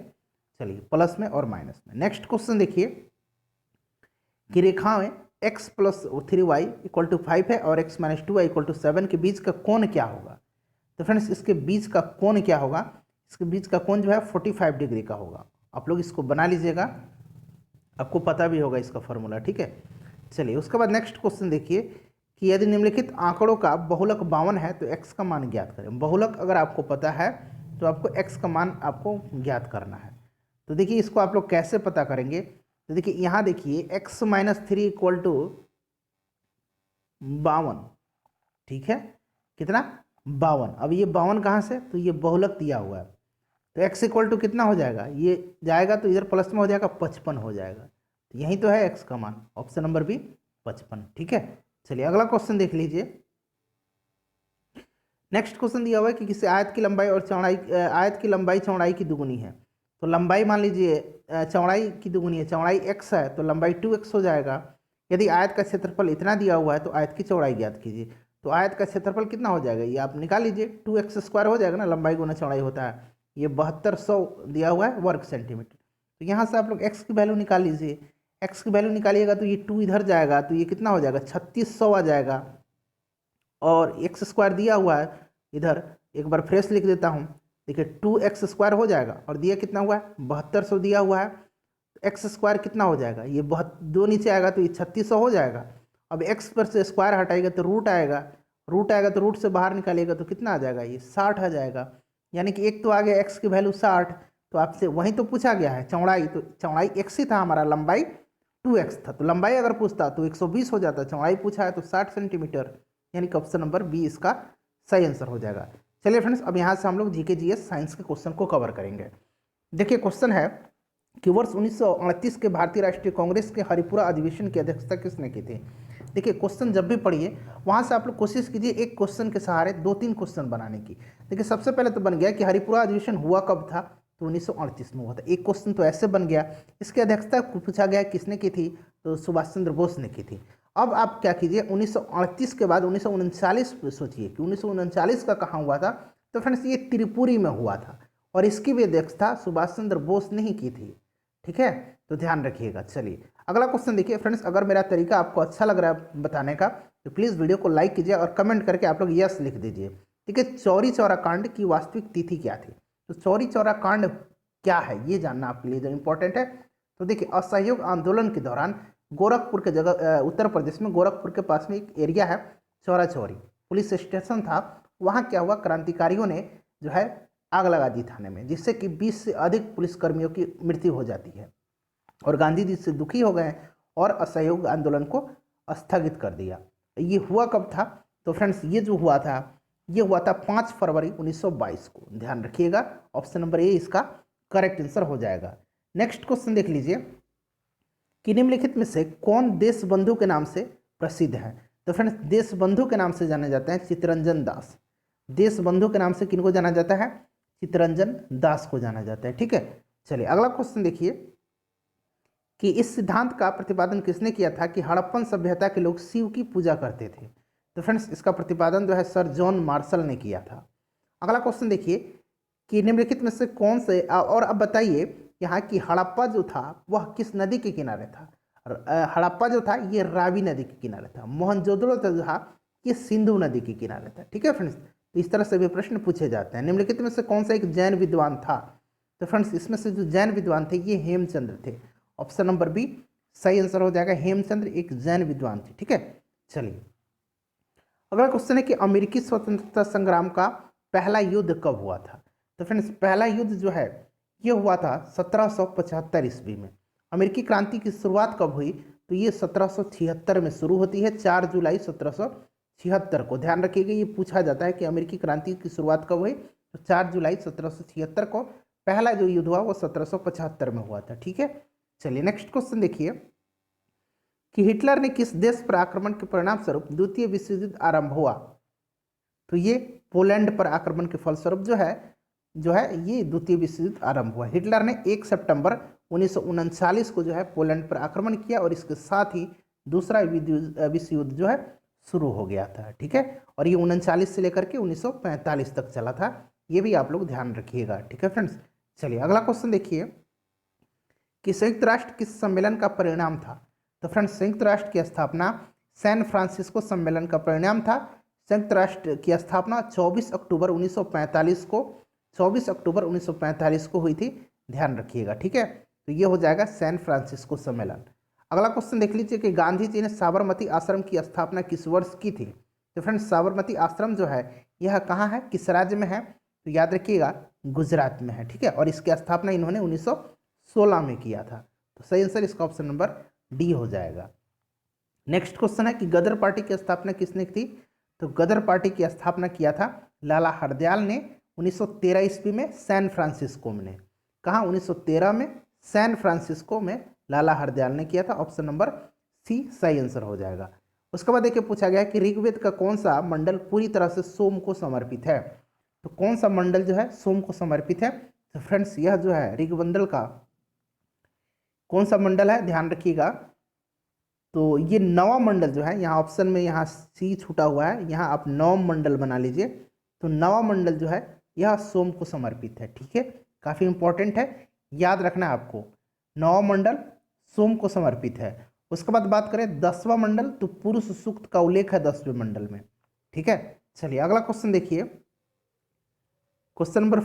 चलिए प्लस में और माइनस में। नेक्स्ट क्वेश्चन देखिए कि रेखा में x + 3y = 5 है और x - 2y = 7 के बीच का कोण क्या होगा। तो फ्रेंड्स इसके बीच का कोण क्या होगा, इसके बीच का कोण जो है 45 डिग्री का होगा। आप लोग इसको बना लीजिएगा, आपको पता भी होगा इसका फॉर्मूला, ठीक है। चलिए उसके बाद नेक्स्ट क्वेश्चन देखिए कि यदि निम्नलिखित आंकड़ों का बहुलक 52 है तो x का मान ज्ञात करें। बहुलक अगर आपको पता है तो आपको x का मान आपको ज्ञात करना है। तो देखिए इसको आप लोग कैसे पता करेंगे, तो देखिए यहाँ देखिए x - 3 इक्वल टू 52, ठीक है, कितना 52। अब ये 52 कहाँ से, तो ये बहुलक दिया हुआ है, तो x इक्वल टू कितना हो जाएगा, ये जाएगा तो इधर प्लस में हो जाएगा 55 हो जाएगा, तो यही तो है x का मान, ऑप्शन नंबर बी 55, ठीक है। चलिए अगला क्वेश्चन देख लीजिए। नेक्स्ट क्वेश्चन दिया हुआ है कि किसी आयत की लंबाई और चौड़ाई, आयत की लंबाई चौड़ाई की दुगुनी है, तो लंबाई मान लीजिए चौड़ाई की दुगुनी है, चौड़ाई x है तो लंबाई 2x हो जाएगा। यदि आयत का क्षेत्रफल इतना दिया हुआ है तो आयत की चौड़ाई ज्ञात कीजिए। तो आयत का क्षेत्रफल कितना हो जाएगा, ये आप निकाल लीजिए, 2x² हो जाएगा ना, लंबाई गुना चौड़ाई होता है, ये 7200 दिया हुआ है वर्ग सेंटीमीटर। तो यहाँ से आप लोग x की वैल्यू निकाल लीजिए, x की वैल्यू निकालिएगा तो ये 2 इधर जाएगा तो ये कितना हो जाएगा 3600 आ जाएगा, और x² दिया हुआ है इधर, एक बार फ्रेश लिख देता हूँ, देखिए 2x² हो जाएगा और दिया कितना हुआ है 7200 दिया हुआ है, x² कितना हो जाएगा, ये बहुत दो नीचे आएगा तो ये 3600 हो जाएगा। अब x पर से स्क्वायर हटाएगा तो रूट आएगा, रूट आएगा तो रूट से बाहर निकालिएगा तो कितना आ जाएगा, ये 60 आ जाएगा। यानी कि एक तो आ गया x की वैल्यू 60, तो आपसे वहीं तो पूछा गया है चौड़ाई, तो चौड़ाई x ही था हमारा, लंबाई 2x था, तो लंबाई अगर पूछता तो 120 हो जाता, चौड़ाई पूछा है तो 60 सेंटीमीटर, यानी कि ऑप्शन नंबर बी इसका सही आंसर हो जाएगा। चलिए फ्रेंड्स अब यहाँ से हम लोग जीके जीएस साइंस के क्वेश्चन को कवर करेंगे। देखिए क्वेश्चन है कि वर्ष 1938 के भारतीय राष्ट्रीय कांग्रेस के हरिपुरा अधिवेशन की अध्यक्षता किसने की थी। देखिए क्वेश्चन जब भी पढ़िए वहाँ से आप लोग कोशिश कीजिए एक क्वेश्चन के सहारे 2-3 क्वेश्चन बनाने की। देखिए सबसे पहले तो बन गया कि हरिपुरा अधिवेशन हुआ कब था, तो 1938 में हुआ था, एक क्वेश्चन तो ऐसे बन गया। इसकी अध्यक्षता पूछा गया किसने की थी, तो सुभाष चंद्र बोस ने की थी। अब आप क्या कीजिए 1938 के बाद 1939 सोचिए कि 1939 का कहाँ हुआ था, तो फ्रेंड्स ये त्रिपुरी में हुआ था, और इसकी भी अध्यक्षता सुभाष चंद्र बोस ने ही की थी, ठीक है, तो ध्यान रखिएगा। चलिए अगला क्वेश्चन देखिए फ्रेंड्स, अगर मेरा तरीका आपको अच्छा लग रहा है बताने का तो प्लीज़ वीडियो को लाइक कीजिए और कमेंट करके आप लोग यस लिख दीजिए, ठीक है। चौरी चौरा कांड की वास्तविक तिथि क्या थी, तो चौरी चौरा कांड क्या है ये जानना आपके लिए जो इंपॉर्टेंट है। तो देखिए असहयोग आंदोलन के दौरान गोरखपुर के जगह उत्तर प्रदेश में गोरखपुर के पास में एक एरिया है चौरा चौरी पुलिस स्टेशन था, वहाँ क्या हुआ क्रांतिकारियों ने जो है आग लगा दी थाने में, जिससे कि 20 से अधिक पुलिसकर्मियों की मृत्यु हो जाती है, और गांधी जी से दुखी हो गए और असहयोग आंदोलन को स्थगित कर दिया। ये हुआ कब था, तो फ्रेंड्स ये जो हुआ था ये हुआ था 5 फरवरी 1922 को, ध्यान रखिएगा, ऑप्शन नंबर ए इसका करेक्ट आंसर हो जाएगा। नेक्स्ट क्वेश्चन देख लीजिए कि निम्नलिखित में से कौन देशबंधु के नाम से प्रसिद्ध है। तो फ्रेंड्स देशबंधु के नाम से जाने जाते हैं चित्तरंजन दास, देशबंधु के नाम से किनको जाना जाता है, चित्तरंजन दास को जाना जाता है, ठीक है। चलिए अगला क्वेश्चन देखिए कि इस सिद्धांत का प्रतिपादन किसने किया था कि हड़प्पन सभ्यता के लोग शिव की पूजा करते थे। तो फ्रेंड्स इसका प्रतिपादन जो है सर जॉन मार्शल ने किया था। अगला क्वेश्चन देखिए कि निम्नलिखित में से कौन से, और अब बताइए यहाँ की हड़प्पा जो था वह किस नदी के किनारे था। हड़प्पा जो था ये रावी नदी के किनारे था, मोहनजोदड़ो जो था ये सिंधु नदी के किनारे था, ठीक है फ्रेंड्स। तो इस तरह से भी प्रश्न पूछे जाते हैं। निम्नलिखित में से कौन सा एक जैन विद्वान था, तो फ्रेंड्स इसमें से जो जैन विद्वान थे ये हेमचंद्र थे, ऑप्शन नंबर बी सही आंसर हो जाएगा, हेमचंद्र एक जैन विद्वान थे, ठीक है। चलिए अगला क्वेश्चन है कि अमेरिकी स्वतंत्रता संग्राम का पहला युद्ध कब हुआ था। तो फ्रेंड्स पहला युद्ध जो है ये हुआ था 1775 ईस्वी में। अमेरिकी क्रांति की शुरुआत कब हुई, तो ये 1776 में शुरू होती है, 4 जुलाई 1776 को, ध्यान रखिएगा ये पूछा जाता है कि अमेरिकी क्रांति की शुरुआत कब हुई, तो 4 जुलाई 1776 को। पहला जो युद्ध हुआ वो 1775 में हुआ था, ठीक है। चलिए नेक्स्ट क्वेश्चन देखिए कि हिटलर ने किस देश पर आक्रमण के परिणाम स्वरूप द्वितीय विश्व युद्ध आरंभ हुआ। तो ये पोलैंड पर आक्रमण के फलस्वरूप जो है ये द्वितीय विश्व युद्ध आरंभ हुआ। हिटलर ने 1 सितंबर 1939 को जो है पोलैंड पर आक्रमण किया, और इसके साथ ही दूसरा विश्व युद्ध जो है शुरू हो गया था, ठीक है। और ये 39 से लेकर के 1945 तक चला था, ये भी आप लोग ध्यान रखिएगा, ठीक है फ्रेंड्स। चलिए अगला क्वेश्चन देखिए कि संयुक्त राष्ट्र किस सम्मेलन का परिणाम था। तो फ्रेंड्स संयुक्त राष्ट्र की स्थापना सैन फ्रांसिस्को सम्मेलन का परिणाम था। संयुक्त राष्ट्र की स्थापना 24 अक्टूबर 1945 को 24 अक्टूबर 1945 को हुई थी, ध्यान रखिएगा, ठीक है। तो ये हो जाएगा सैन फ्रांसिस्को सम्मेलन। अगला क्वेश्चन देख लीजिए कि गांधी जी ने साबरमती आश्रम की स्थापना किस वर्ष की थी। तो फ्रेंड्स साबरमती आश्रम जो है यह कहाँ है, किस राज्य में है, तो याद रखिएगा गुजरात में है, ठीक है। और इसकी स्थापना इन्होंने 1916 में किया था। तो सही आंसर इसका ऑप्शन नंबर डी हो जाएगा। नेक्स्ट क्वेश्चन है कि गदर पार्टी की स्थापना किसने की थी। तो गदर पार्टी की स्थापना किया था लाला हरदयाल ने 1913 ईस्वी में सैन फ्रांसिस्को में। कहाँ, 1913 में सैन फ्रांसिस्को में लाला हरदयाल ने किया था। ऑप्शन नंबर सी सही आंसर हो जाएगा। उसके बाद देखिए पूछा गया है कि ऋग्वेद का कौन सा मंडल पूरी तरह से सोम को समर्पित है। तो कौन सा मंडल जो है सोम को समर्पित है। तो फ्रेंड्स यह जो है ऋग्वेद का कौन सा मंडल है, ध्यान रखिएगा। तो ये नवा मंडल जो है, यहाँ ऑप्शन में यहाँ सी छूटा हुआ है, यहाँ आप नवम मंडल बना लीजिए। तो नवा मंडल जो है यह सोम को समर्पित है, ठीक है, काफ़ी इंपॉर्टेंट है, याद रखना है आपको। नवा मंडल सोम को समर्पित है। उसके बाद बात करें 10वां मंडल, तो पुरुष सूक्त का उल्लेख है 10वें मंडल में, ठीक है। चलिए अगला क्वेश्चन देखिए, क्वेश्चन नंबर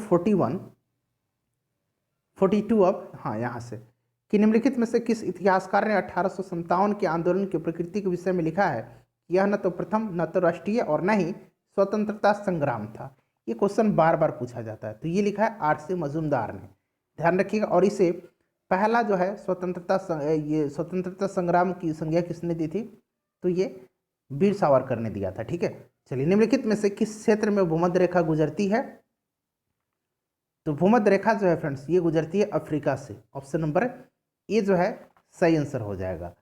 42 अब, हाँ यहाँ से, कि निम्नलिखित में से किस इतिहासकार ने 1857 के आंदोलन की प्रकृति के विषय में लिखा है कि यह न तो प्रथम न तो राष्ट्रीय और न ही स्वतंत्रता संग्राम था। ये क्वेश्चन बार बार पूछा जाता है। तो ये लिखा है आर.सी. मजूमदार ने, ध्यान रखिएगा। और इसे पहला जो है स्वतंत्रता संग्राम की संज्ञा किसने दी थी, तो ये वीर सावरकर ने दिया था, ठीक है। चलिए निम्नलिखित में से किस क्षेत्र में भूमध्य रेखा गुजरती है। तो भूमध्य रेखा जो है फ्रेंड्स ये गुजरती है अफ्रीका से। ऑप्शन नंबर ए जो है सही आंसर हो जाएगा।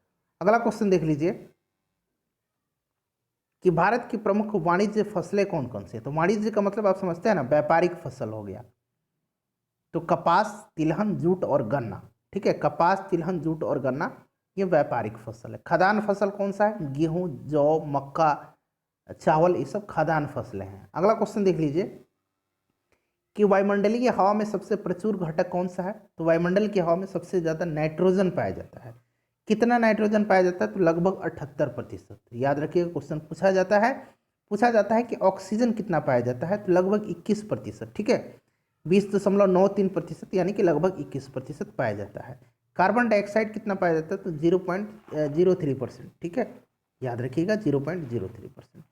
अगला क्वेश्चन देख लीजिए कि भारत की प्रमुख वाणिज्य फसलें कौन कौन सी है। तो वाणिज्य का मतलब आप समझते हैं ना, व्यापारिक फसल हो गया। तो कपास, तिलहन, जूट और गन्ना, ठीक है। कपास, तिलहन, जूट और गन्ना ये व्यापारिक फसल है। खाद्यान्न फसल कौन सा है, गेहूं, जौ, मक्का, चावल, ये सब खाद्यान्न फसलें हैं। अगला क्वेश्चन देख लीजिए कि वायुमंडलीय हवा में सबसे प्रचुर घटक कौन सा है। तो वायुमंडल की हवा में सबसे ज़्यादा नाइट्रोजन पाया जाता है। कितना नाइट्रोजन पाया जाता है, तो लगभग 78%। याद रखिएगा क्वेश्चन पूछा जाता है कि ऑक्सीजन कितना पाया जाता है, तो लगभग 21%, ठीक है, 20.93%, यानी कि लगभग 21% पाया जाता है। कार्बन डाइऑक्साइड कितना पाया जाता है, तो 0.03%, ठीक है, याद रखिएगा 0.03%।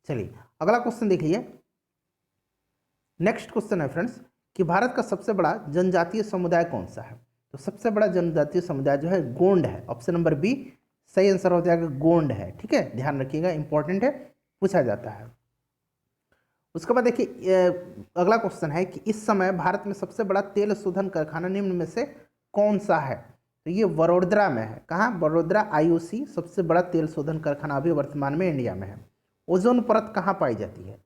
चलिए अगला क्वेश्चन देखिए। नेक्स्ट क्वेश्चन है फ्रेंड्स कि भारत का सबसे बड़ा जनजातीय समुदाय कौन सा है। तो सबसे बड़ा जनजातीय समुदाय जो है गोंड है। ऑप्शन नंबर बी सही आंसर हो जाएगा, गोंड है, ठीक है, ध्यान रखिएगा, इंपॉर्टेंट है, पूछा जाता है। उसके बाद देखिए अगला क्वेश्चन है कि इस समय भारत में सबसे बड़ा तेल शोधन कारखाना निम्न में से कौन सा है। तो ये वडोदरा में है। कहाँ, वडोदरा IOC सबसे बड़ा तेल शोधन कारखाना अभी वर्तमान में इंडिया में है। ओजोन परत कहाँ पाई जाती है।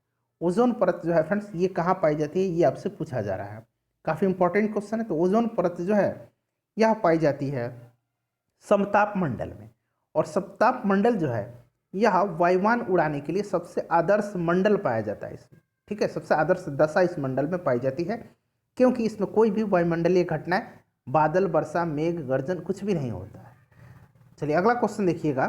ओजोन परत जो है फ्रेंड्स ये कहाँ पाई जाती है, ये आपसे पूछा जा रहा है, काफ़ी इंपॉर्टेंट क्वेश्चन है। तो ओजोन परत जो है यह पाई जाती है समताप मंडल में। और समताप मंडल जो है यह वायुयान उड़ाने के लिए सबसे आदर्श मंडल पाया जाता है इसमें, ठीक है, सबसे आदर्श दशा इस मंडल में पाई जाती है, क्योंकि इसमें कोई भी वायुमंडलीय घटनाएं, बादल, वर्षा, मेघ, गर्जन कुछ भी नहीं होता है। चलिए अगला क्वेश्चन देखिएगा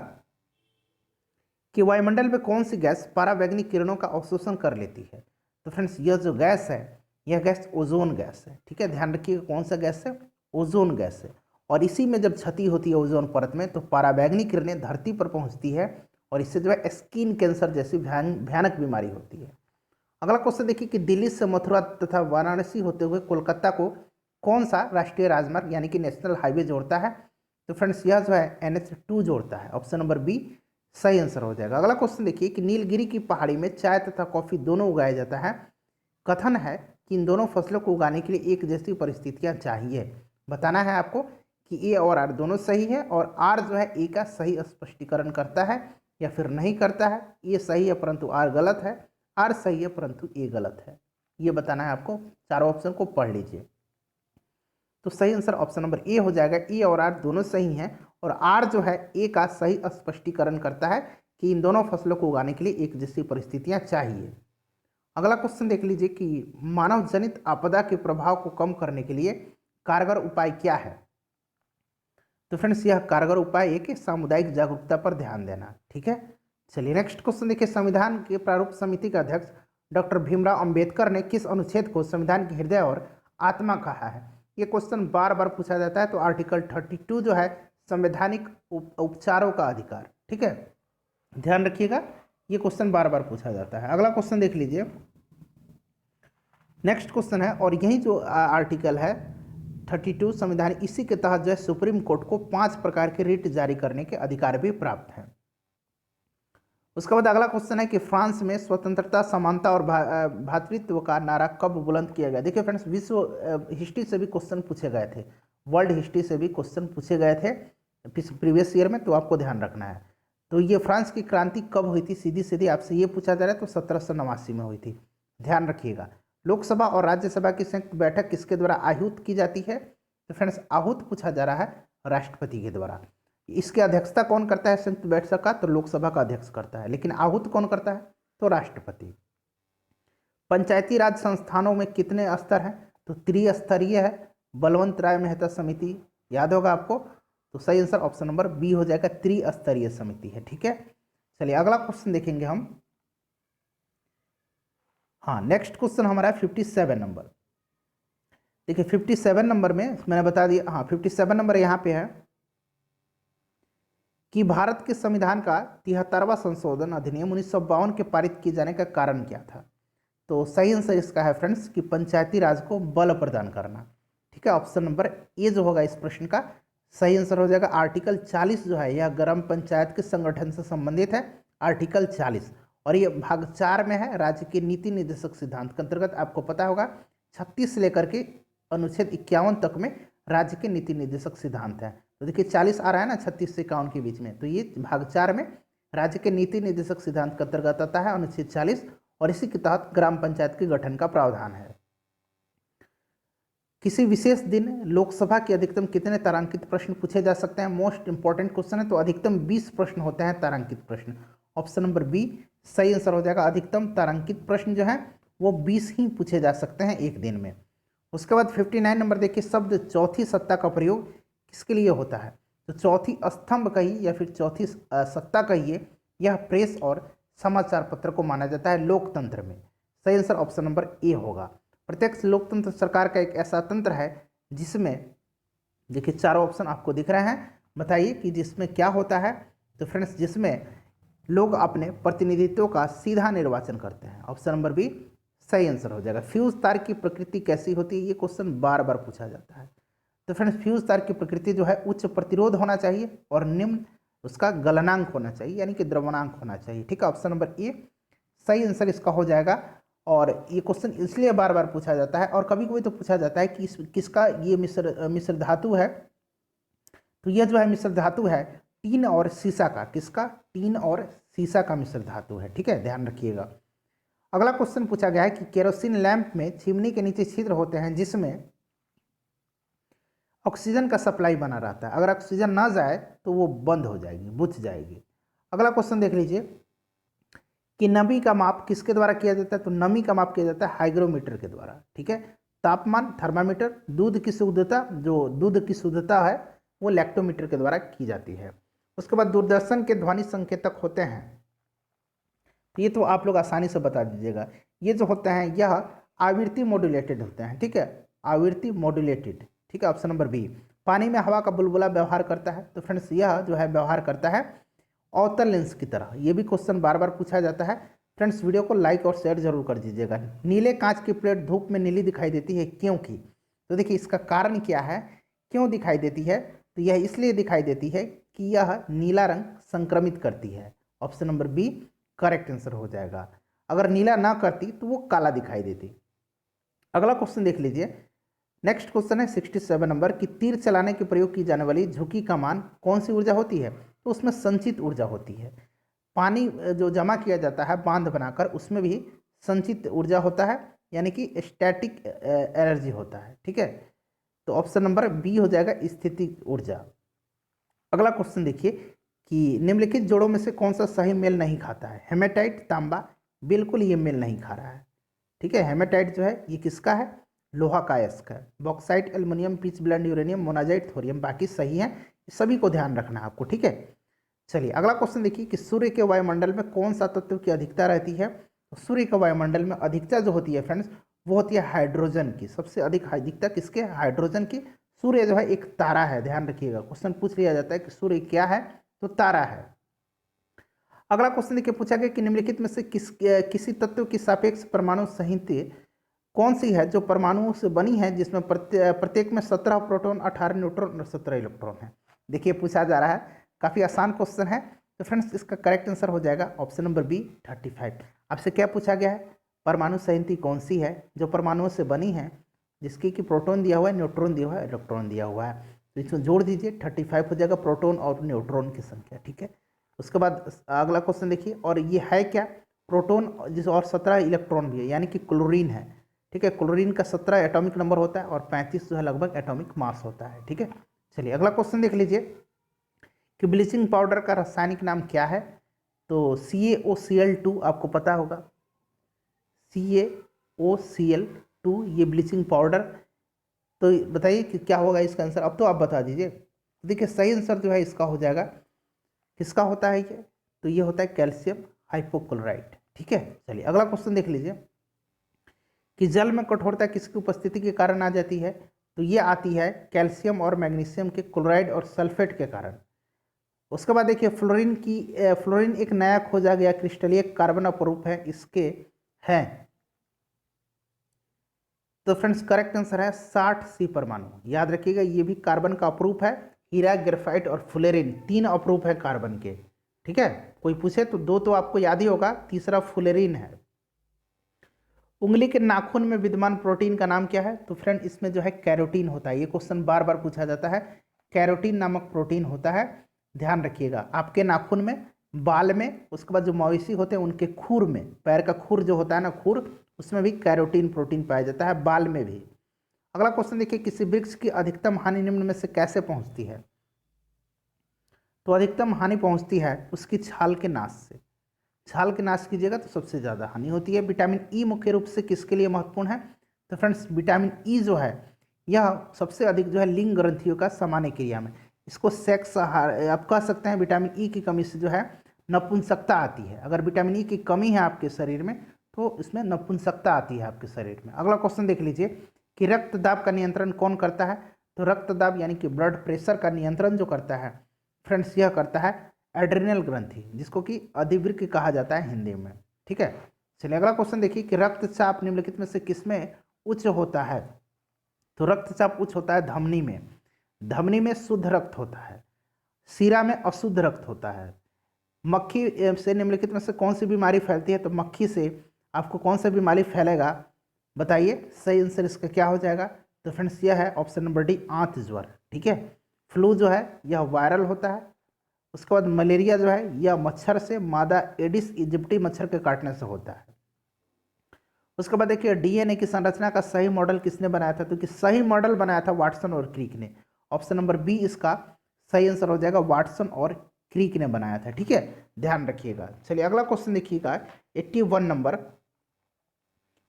कि वायुमंडल में कौन सी गैस परावैंगनिक किरणों का अवशोषण कर लेती है। तो फ्रेंड्स यह जो गैस है यह गैस ओजोन गैस है, ठीक है, ध्यान रखिएगा कौन सा गैस है, ओजोन गैस है। और इसी में जब क्षति होती है ओजोन परत में तो परावैंगनिक किरणें धरती पर पहुंचती है और इससे जो है स्किन कैंसर जैसी भयानक बीमारी होती है। अगला क्वेश्चन देखिए कि दिल्ली से मथुरा तथा वाराणसी होते हुए कोलकाता को कौन सा राष्ट्रीय राजमार्ग यानी कि नेशनल हाईवे जोड़ता है। तो फ्रेंड्स यह जो है NH2 जोड़ता है। ऑप्शन नंबर बी सही आंसर हो जाएगा। अगला क्वेश्चन देखिए कि नीलगिरी की पहाड़ी में चाय तथा कॉफी दोनों उगाया जाता है। कथन है कि इन दोनों फसलों को उगाने के लिए एक जैसी परिस्थितियां चाहिए। बताना है आपको कि ए और आर दोनों सही है और आर जो है ए का सही स्पष्टीकरण करता है या फिर नहीं करता है। ए सही है परंतु आर गलत है, आर सही है परंतु ए गलत है, ये बताना है आपको। चारों ऑप्शन को पढ़ लीजिए। तो सही आंसर ऑप्शन नंबर ए हो जाएगा। ए और आर दोनों सही हैं और आर जो है ए का सही स्पष्टीकरण करता है कि इन दोनों फसलों को उगाने के लिए एक जैसी परिस्थितियां चाहिए। अगला क्वेश्चन देख लीजिए कि मानव जनित आपदा के प्रभाव को कम करने के लिए कारगर उपाय क्या है। तो फ्रेंड्स यह कारगर उपाय है कि सामुदायिक जागरूकता पर ध्यान देना, ठीक है, चलिए नेक्स्ट क्वेश्चन देखिए, संविधान के प्रारूप समिति का अध्यक्ष डॉक्टर भीमराव अंबेडकर ने किस अनुच्छेद को संविधान की हृदय और आत्मा कहा है? ये क्वेश्चन बार बार पूछा जाता है। तो आर्टिकल 32 जो है संवैधानिक उपचारों का अधिकार, ठीक है, ध्यान रखिएगा, ये क्वेश्चन बार बार पूछा जाता है। अगला क्वेश्चन देख लीजिए, नेक्स्ट क्वेश्चन है, और यही जो आर्टिकल है 32 संविधान, इसी के तहत जो है सुप्रीम कोर्ट को 5 प्रकार के रिट जारी करने के अधिकार भी प्राप्त हैं। उसके बाद अगला क्वेश्चन है कि फ्रांस में स्वतंत्रता, समानता और भ्रातृत्व का नारा कब बुलंद किया गया? देखिए फ्रेंड्स, विश्व हिस्ट्री से भी क्वेश्चन पूछे गए थे, वर्ल्ड हिस्ट्री से भी क्वेश्चन पूछे गए थे प्रीवियस ईयर में, तो आपको ध्यान रखना है। तो ये फ्रांस की क्रांति कब हुई थी? सीधी सीधी आपसे ये पूछा जा रहा है, तो 1789 में हुई थी, ध्यान रखिएगा। लोकसभा और राज्यसभा की संयुक्त बैठक किसके द्वारा आहूत की जाती है? तो फ्रेंड्स, आहूत पूछा जा रहा है राष्ट्रपति के द्वारा। इसकी अध्यक्षता कौन करता है संयुक्त बैठक का? तो लोकसभा का अध्यक्ष करता है, लेकिन आहूत कौन करता है? तो राष्ट्रपति। पंचायती राज संस्थानों में कितने स्तर हैं? तो त्रिस्तरीय है। बलवंत राय मेहता समिति याद होगा आपको, तो सही आंसर ऑप्शन नंबर बी हो जाएगा, त्रिस्तरीय समिति है, ठीक है। चलिए अगला क्वेश्चन देखेंगे हम। हाँ, नेक्स्ट क्वेश्चन हमारा है 57 नंबर। देखिए 57 नंबर में मैंने बता दिया, हाँ 57 नंबर यहाँ पे है कि भारत के संविधान का 73वां संशोधन अधिनियम 1952 के पारित किए जाने का कारण क्या था? तो सही आंसर इसका है फ्रेंड्स कि पंचायती राज को बल प्रदान करना, ठीक है। ऑप्शन नंबर ए जो होगा इस प्रश्न का सही आंसर हो जाएगा। आर्टिकल 40 जो है यह ग्राम पंचायत के संगठन से संबंधित है, आर्टिकल 40, और ये भाग 4 में है, राज्य के नीति निर्देशक सिद्धांत के अंतर्गत। आपको पता होगा 36 से लेकर के अनुच्छेद 51 तक में राज्य के नीति निर्देशक सिद्धांत है। तो देखिए 40 आ रहा है ना 36 से 51 के बीच में, तो ये भाग 4 में राज्य के नीति निर्देशक सिद्धांत के अंतर्गत आता है अनुच्छेद 40, और इसी के तहत ग्राम पंचायत के गठन का प्रावधान है। किसी विशेष दिन लोकसभा के अधिकतम कितने तारांकित प्रश्न पूछे जा सकते हैं? मोस्ट इंपॉर्टेंट क्वेश्चन है। तो अधिकतम 20 प्रश्न होते हैं तारांकित प्रश्न, ऑप्शन नंबर बी सही आंसर हो जाएगा। अधिकतम तारांकित प्रश्न जो है वो 20 ही पूछे जा सकते हैं एक दिन में। उसके बाद 59 नंबर देखिए, शब्द चौथी सत्ता का प्रयोग किसके लिए होता है? तो चौथी स्तंभ कहिए या फिर चौथी सत्ता कहिए, यह प्रेस और समाचार पत्र को माना जाता है लोकतंत्र में। सही आंसर ऑप्शन नंबर ए होगा। प्रत्यक्ष लोकतंत्र सरकार का एक ऐसा तंत्र है जिसमें देखिए चारों ऑप्शन आपको दिख रहे हैं, बताइए कि जिसमें क्या होता है? तो फ्रेंड्स, जिसमें लोग अपने प्रतिनिधित्व का सीधा निर्वाचन करते हैं, ऑप्शन नंबर बी सही आंसर हो जाएगा। फ्यूज तार की प्रकृति कैसी होती है? ये क्वेश्चन बार बार पूछा जाता है। तो फ्रेंड्स, फ्यूज तार की प्रकृति जो है उच्च प्रतिरोध होना चाहिए और निम्न उसका गलनांक होना चाहिए, यानी कि द्रवणांक होना चाहिए, ठीक है। ऑप्शन नंबर ए सही आंसर इसका हो जाएगा। और ये क्वेश्चन इसलिए बार बार पूछा जाता है, और कभी कभी तो पूछा जाता है कि किसका ये मिश्र धातु है? तो यह जो है मिश्र धातु है टीन और सीसा का। किसका? टीन और सीसा का मिश्र धातु है, ठीक है, ध्यान रखिएगा। अगला क्वेश्चन पूछा गया है कि केरोसिन लैंप में चिमनी के नीचे छिद्र होते हैं जिसमें ऑक्सीजन का सप्लाई बना रहता है, अगर ऑक्सीजन ना जाए तो वो बंद हो जाएगी, बुझ जाएगी। अगला क्वेश्चन देख लीजिए कि नमी का माप किसके द्वारा किया जाता है? तो नमी का माप किया जाता है हाइग्रोमीटर के द्वारा, ठीक है। तापमान थर्मामीटर, दूध की शुद्धता, जो दूध की शुद्धता है वो लैक्टोमीटर के द्वारा की जाती है। उसके बाद दूरदर्शन के ध्वनि संकेतक होते हैं, ये तो आप लोग आसानी से बता दीजिएगा। ये जो होते हैं यह आवृत्ति मॉड्यूलेटेड होते हैं, ठीक है, आवृत्ति मॉड्यूलेटेड, ठीक है, ऑप्शन नंबर बी। पानी में हवा का बुलबुला व्यवहार करता है, तो फ्रेंड्स यह जो है व्यवहार करता है अवतल लेंस की तरह। ये भी क्वेश्चन बार बार पूछा जाता है। फ्रेंड्स, वीडियो को लाइक और शेयर जरूर कर दीजिएगा। नीले कांच की प्लेट धूप में नीली दिखाई देती है क्योंकि? तो देखिए इसका कारण क्या है, क्यों दिखाई देती है? तो यह इसलिए दिखाई देती है कि यह नीला रंग संक्रमित करती है, option number B correct answer हो जाएगा। अगर नीला ना करती तो वो काला दिखाई देती। अगला क्वेश्चन देख लीजिए, नेक्स्ट क्वेश्चन है 67 नंबर कि तीर चलाने के प्रयोग की जाने वाली झुकी कमान कौन सी ऊर्जा होती है? तो उसमें संचित ऊर्जा होती है। पानी जो जमा किया जाता है बांध बनाकर, उसमें भी संचित ऊर्जा होता है, यानी कि स्टैटिक एनर्जी होता है, ठीक है। तो ऑप्शन नंबर बी हो जाएगा स्थितिक ऊर्जा। अगला क्वेश्चन देखिए कि निम्नलिखित जोड़ों में से कौन सा सही मेल नहीं खाता है? हेमेटाइट तांबा, बिल्कुल ये मेल नहीं खा रहा है, ठीक है। हेमेटाइट जो है ये किसका है? लोहा का अयस्क है। Bauxite aluminium, pitch blend uranium, monazite thorium, बाकी सही है, सभी को ध्यान रखना है आपको, ठीक है। चलिए अगला क्वेश्चन देखिए कि सूर्य के वायुमंडल में कौन सा तत्व की अधिकता रहती है। तो सूर्य के वायुमंडल में अधिकता जो होती है फ्रेंड्स वो होती है हाइड्रोजन की। सबसे अधिक अधिकता किसके, हाइड्रोजन की। सूर्य जो है एक तारा है, ध्यान रखिएगा, क्वेश्चन पूछ लिया जाता है कि सूर्य क्या है, तो तारा है। अगला क्वेश्चन देखिए पूछा गया कि निम्नलिखित में से किसी तत्व की सापेक्ष परमाणु संहिता कौन सी है जो परमाणुओं से बनी है जिसमें प्रत्येक में 17 प्रोटॉन, 18 न्यूट्रॉन और 17 इलेक्ट्रॉन है। देखिए पूछा जा रहा है, काफ़ी आसान क्वेश्चन है। तो फ्रेंड्स इसका करेक्ट आंसर हो जाएगा ऑप्शन नंबर बी 35। आपसे क्या पूछा गया है, परमाणु संहिता कौन सी है जो परमाणुओं से बनी है जिसकी कि प्रोटॉन दिया हुआ है, न्यूट्रॉन दिया हुआ है, इलेक्ट्रॉन दिया हुआ है। तो इसमें जोड़ दीजिए 35 हो जाएगा प्रोटॉन और न्यूट्रॉन की संख्या, ठीक है। उसके बाद अगला क्वेश्चन देखिए, और ये है क्या, प्रोटॉन जिस और 17 इलेक्ट्रॉन भी है, यानी कि क्लोरीन है, ठीक है। क्लोरीन का 17 एटॉमिक नंबर होता है और 35 जो है लगभग एटॉमिक मास होता है, ठीक है। चलिए अगला क्वेश्चन देख लीजिए कि ब्लीचिंग पाउडर का रासायनिक नाम क्या है। तो CaOCl2 आपको पता होगा, CaOCl2 ये ब्लीचिंग पाउडर। तो बताइए कि क्या होगा इसका आंसर, अब तो आप बता दीजिए। देखिए सही आंसर जो है इसका हो जाएगा, किसका होता है ये, तो ये होता है कैल्शियम हाइपोक्लोराइड, ठीक है। चलिए अगला क्वेश्चन देख लीजिए कि जल में कठोरता किसकी उपस्थिति के कारण आ जाती है। तो ये आती है कैल्शियम और मैग्नीशियम के क्लोराइड और सल्फेट के कारण। उसके बाद देखिए फ्लोरीन एक नया खोजा गया क्रिस्टलीय कार्बन अपरूप है, इसके हैं। तो फ्रेंड्स करेक्ट आंसर है 60C परमाणु। याद रखिएगा ये भी कार्बन का अपरूप है। हीरा, ग्रेफाइट और फ्लोरीन 3 अपरूप है कार्बन के, ठीक है। कोई पूछे तो 2 तो आपको याद ही होगा, तीसरा फ्लोरीन है। उंगली के नाखून में विद्यमान प्रोटीन का नाम क्या है। तो फ्रेंड इसमें जो है कैरोटीन होता है, ये क्वेश्चन बार बार पूछा जाता है। कैरोटीन नामक प्रोटीन होता है, ध्यान रखिएगा। आपके नाखून में, बाल में, उसके बाद जो मवेशी होते हैं उनके खुर में, पैर का खुर जो होता है ना, खुर, उसमें भी कैरोटीन प्रोटीन पाया जाता है, बाल में भी। अगला क्वेश्चन देखिए, किसी वृक्ष की अधिकतम हानि निम्न में से कैसे पहुंचती है। तो अधिकतम हानि पहुंचती है उसकी छाल के नाश से। छाल के नाश कीजिएगा तो सबसे ज़्यादा हानि होती है। विटामिन ई मुख्य रूप से किसके लिए महत्वपूर्ण है। तो फ्रेंड्स विटामिन ई जो है यह सबसे अधिक जो है लिंग ग्रंथियों का समान्य क्रिया में, इसको सेक्स आप कह सकते हैं। विटामिन ई की कमी से जो है नपुंसकता आती है। अगर विटामिन ई की कमी है आपके शरीर में तो इसमें नपुंसकता आती है आपके शरीर में। अगला क्वेश्चन देख लीजिए कि रक्तदाब का नियंत्रण कौन करता है। तो रक्तदाब यानी कि ब्लड प्रेशर का नियंत्रण जो करता है फ्रेंड्स, यह करता है एड्रिनल ग्रंथि, जिसको कि अधिवृक्क कहा जाता है हिंदी में, ठीक है। चलिए अगला क्वेश्चन देखिए कि रक्तचाप निम्नलिखित में से किसमें उच्च होता है। तो रक्तचाप उच्च होता है धमनी में। धमनी में शुद्ध रक्त होता है, सीरा में अशुद्ध रक्त होता है। मक्खी से निम्नलिखित में से कौन सी बीमारी फैलती है। तो मक्खी से आपको कौन सा बीमारी फैलेगा, बताइए। सही आंसर इसका क्या हो जाएगा। तो फ्रेंड्स यह है ऑप्शन नंबर डी, आंत ज्वर, ठीक है। फ्लू जो है यह वायरल होता है। उसके बाद मलेरिया जो है यह मच्छर से, मादा एडिस इजिप्टी मच्छर के काटने से होता है। उसके बाद देखिए डीएनए की संरचना का सही मॉडल किसने बनाया था। तो कि सही मॉडल बनाया था वाटसन और क्रिक ने। ऑप्शन नंबर बी इसका सही आंसर हो जाएगा, वाटसन और क्रिक ने बनाया था, ठीक है, ध्यान रखिएगा। चलिए अगला क्वेश्चन देखिएगा 81 नंबर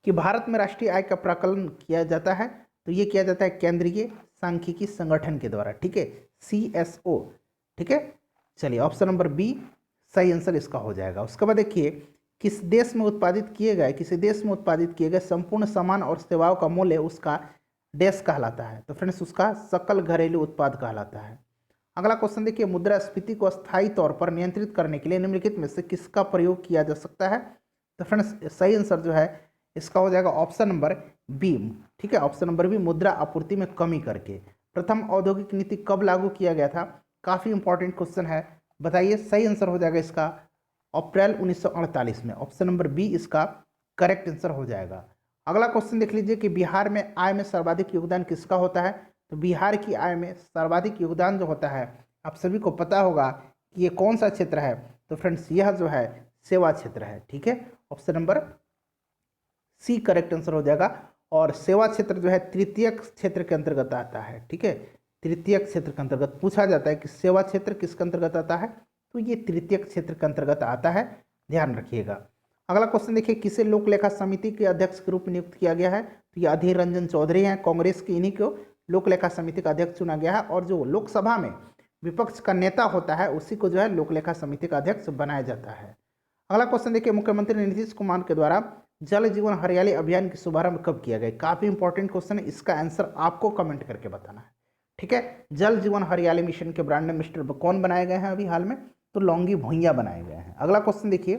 कि भारत में राष्ट्रीय आय का प्राकलन किया जाता है। तो ये किया जाता है केंद्रीय सांख्यिकी संगठन के द्वारा, ठीक है, CSO, ठीक है। चलिए ऑप्शन नंबर बी सही आंसर इसका हो जाएगा। उसके बाद देखिए किसी देश में उत्पादित किए गए संपूर्ण सामान और सेवाओं का मूल्य उसका डैश कहलाता है। तो फ्रेंड्स उसका सकल घरेलू उत्पाद कहलाता है। अगला क्वेश्चन देखिए मुद्रास्फीति को अस्थायी तौर पर नियंत्रित करने के लिए निम्नलिखित में से किसका प्रयोग किया जा सकता है। तो फ्रेंड्स सही आंसर जो है इसका हो जाएगा ऑप्शन नंबर बी, ठीक है, ऑप्शन नंबर बी, मुद्रा आपूर्ति में कमी करके। प्रथम औद्योगिक नीति कब लागू किया गया था, काफ़ी इंपॉर्टेंट क्वेश्चन है, बताइए। सही आंसर हो जाएगा इसका अप्रैल 1948 में। ऑप्शन नंबर बी इसका करेक्ट आंसर हो जाएगा। अगला क्वेश्चन देख लीजिए कि बिहार में आय में सर्वाधिक योगदान किसका होता है। तो बिहार की आय में सर्वाधिक योगदान जो होता है आप सभी को पता होगा कि ये कौन सा क्षेत्र है। तो फ्रेंड्स यह जो है सेवा क्षेत्र है, ठीक है, option number C correct answer हो जाएगा। और सेवा क्षेत्र जो है तृतीयक क्षेत्र के अंतर्गत आता है, ठीक है, तृतीयक क्षेत्र के अंतर्गत पूछा जाता है कि सेवा क्षेत्र किसके अंतर्गत आता है। तो ये तृतीयक क्षेत्र के अंतर्गत आता है, ध्यान रखिएगा। अगला क्वेश्चन देखिए किसे लोक लेखा समिति के अध्यक्ष के रूप में नियुक्त किया गया है। तो ये अधीर रंजन चौधरी हैं, कांग्रेस की, इन्हीं को लोक लेखा समिति का अध्यक्ष चुना गया है। और जो लोकसभा में विपक्ष का नेता होता है उसी को जो है लोक लेखा समिति का अध्यक्ष बनाया जाता है। अगला क्वेश्चन देखिए, मुख्यमंत्री नीतीश कुमार के द्वारा जल जीवन हरियाली अभियान की शुभारंभ कब किया गया? काफी इंपॉर्टेंट क्वेश्चन है, इसका आंसर आपको कमेंट करके बताना है। ठीक है, जल जीवन हरियाली मिशन के ब्रांड एम्बेसडर कौन बनाए गए हैं अभी हाल में? तो लौंगी भुइयां बनाए गए हैं। अगला क्वेश्चन देखिए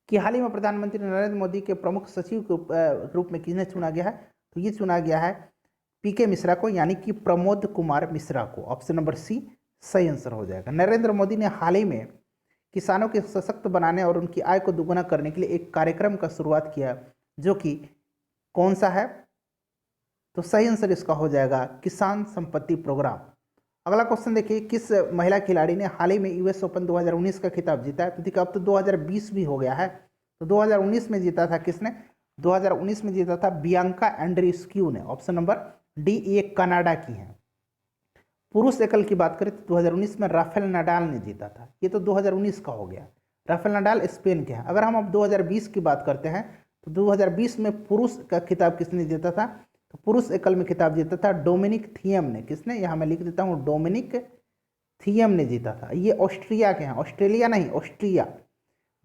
कि हाल ही में प्रधानमंत्री नरेंद्र मोदी के प्रमुख सचिव के रूप में किन्हें चुना गया है? तो ये चुना गया है पीके मिश्रा को, यानी कि प्रमोद कुमार मिश्रा को। ऑप्शन नंबर सी सही आंसर हो जाएगा। नरेंद्र मोदी ने हाल ही में किसानों के सशक्त बनाने और उनकी आय को दोगुना करने के लिए एक कार्यक्रम का शुरुआत किया, जो कि कौन सा है? तो सही आंसर इसका हो जाएगा किसान संपत्ति प्रोग्राम। अगला क्वेश्चन देखिए, किस महिला खिलाड़ी ने हाल ही में यूएस ओपन 2019 का खिताब जीता है? तो देखिए अब तो 2020 भी हो गया है, तो 2019 में जीता था किसने? 2019 में जीता था बियांका एंड्रीस्क्यू ने। ऑप्शन नंबर डी, ये कनाडा की है। पुरुष एकल की बात करें तो 2019 में राफेल नडाल ने जीता था, ये तो 2019 का हो गया। राफेल नडाल स्पेन के हैं। अगर हम अब 2020 की बात करते हैं तो 2020 में पुरुष का खिताब किसने जीता था? तो पुरुष एकल में खिताब जीता था डोमिनिक थियम ने। किसने? यहाँ मैं लिख देता हूँ, डोमिनिक थियम ने जीता था। ये ऑस्ट्रिया के हैं, ऑस्ट्रेलिया नहीं, ऑस्ट्रिया।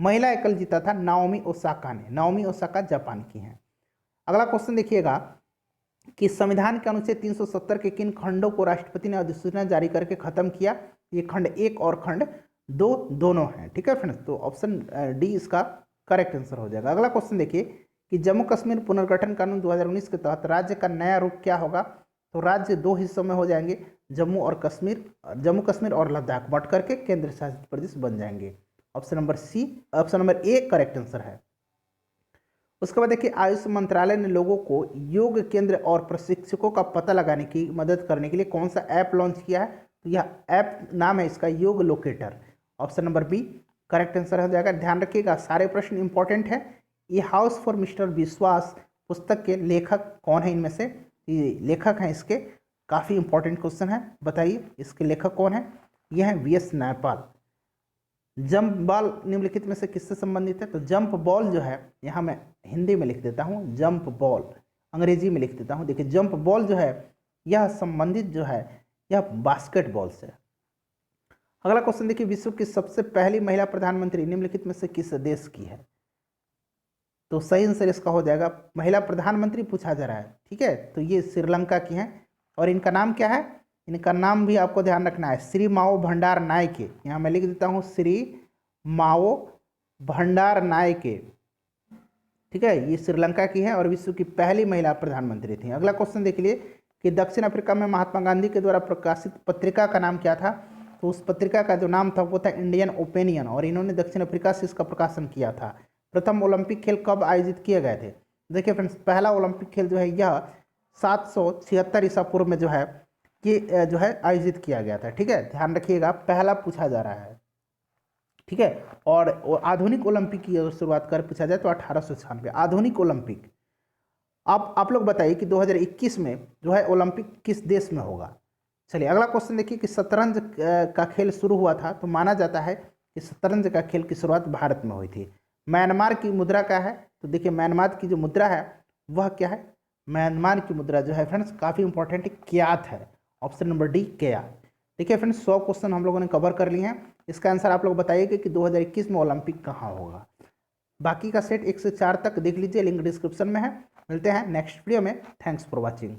महिला एकल जीता था नाओमी ओसाका ने। नाओमी ओसाका जापान की हैं। अगला क्वेश्चन देखिएगा कि संविधान के अनुच्छेद 370 के किन खंडों को राष्ट्रपति ने अधिसूचना जारी करके खत्म किया? ये खंड 1 और खंड 2 दोनों हैं। ठीक है फ्रेंड्स, तो ऑप्शन डी इसका करेक्ट आंसर हो जाएगा। अगला क्वेश्चन देखिए कि जम्मू कश्मीर पुनर्गठन कानून 2019 के तहत राज्य का नया रूप क्या होगा? तो राज्य 2 हिस्सों में हो जाएंगे, जम्मू कश्मीर और लद्दाख बट करके केंद्र शासित प्रदेश बन जाएंगे। Option number C, option number A correct answer है। उसके बाद देखिए, आयुष मंत्रालय ने लोगों को योग केंद्र और प्रशिक्षकों का पता लगाने की मदद करने के लिए कौन सा ऐप लॉन्च किया है? तो यह ऐप नाम है इसका Yoga locator. Option number B correct answer हो जाएगा। ध्यान रखिएगा, सारे प्रश्न इंपॉर्टेंट है। ये हाउस फॉर मिस्टर विश्वास पुस्तक के लेखक कौन है? इनमें से ये लेखक हैं इसके, काफ़ी इंपॉर्टेंट क्वेश्चन है, बताइए इसके लेखक कौन है? ये हैं वीएस नायपाल। जंप बॉल निम्नलिखित में से किससे संबंधित है? तो जंप बॉल जो है, यहाँ मैं हिंदी में लिख देता हूँ, जंप बॉल अंग्रेजी में लिख देता हूँ। देखिए जंप बॉल जो है यह संबंधित जो है यह बास्केटबॉल से। अगला क्वेश्चन देखिए, विश्व की सबसे पहली महिला प्रधानमंत्री निम्नलिखित में से किस देश की है? तो सही आंसर इसका हो जाएगा, महिला प्रधानमंत्री पूछा जा रहा है। ठीक है, तो ये श्रीलंका की हैं और इनका नाम क्या है? इनका नाम भी आपको ध्यान रखना है, श्री माओ भंडार नायके। यहाँ मैं लिख देता हूँ श्री माओ भंडार नायके। ठीक है, ये श्रीलंका की है और विश्व की पहली महिला प्रधानमंत्री थी। अगला क्वेश्चन देख लिए कि दक्षिण अफ्रीका में महात्मा गांधी के द्वारा प्रकाशित पत्रिका का नाम क्या था? तो उस पत्रिका का जो नाम था वो था इंडियन ओपिनियन और इन्होंने दक्षिण अफ्रीका से इसका प्रकाशन किया था। प्रथम ओलंपिक खेल कब आयोजित किए गए थे? देखिए फ्रेंड्स, पहला ओलंपिक खेल जो है यह 776 ईसा पूर्व में जो है ये जो है आयोजित किया गया था। ठीक है, ध्यान रखिएगा, पहला पूछा जा रहा है। ठीक है, और आधुनिक ओलंपिक की अगर शुरुआत कर पूछा जाए तो 1896 आधुनिक ओलंपिक। आप लोग बताइए कि 2021 में जो है ओलंपिक किस देश में होगा? चलिए अगला क्वेश्चन देखिए कि शतरंज का खेल शुरू हुआ था तो माना जाता है कि शतरंज का खेल की शुरुआत भारत में हुई थी। म्यांमार की मुद्रा क्या है? तो देखिए म्यांमार की जो मुद्रा है वह क्या है? म्यांमार की मुद्रा जो है फ्रेंड्स काफ़ी इंपॉर्टेंट क्यात है। Option number D क्यात। देखिए फ्रेंड्स 100 क्वेश्चन हम लोगों ने कवर कर लिए हैं। इसका आंसर आप लोग बताइएगा कि 2021 में ओलंपिक कहाँ होगा। बाकी का सेट 1 से 4 तक देख लीजिए, लिंक डिस्क्रिप्शन में है। मिलते हैं नेक्स्ट वीडियो में। Thanks for watching.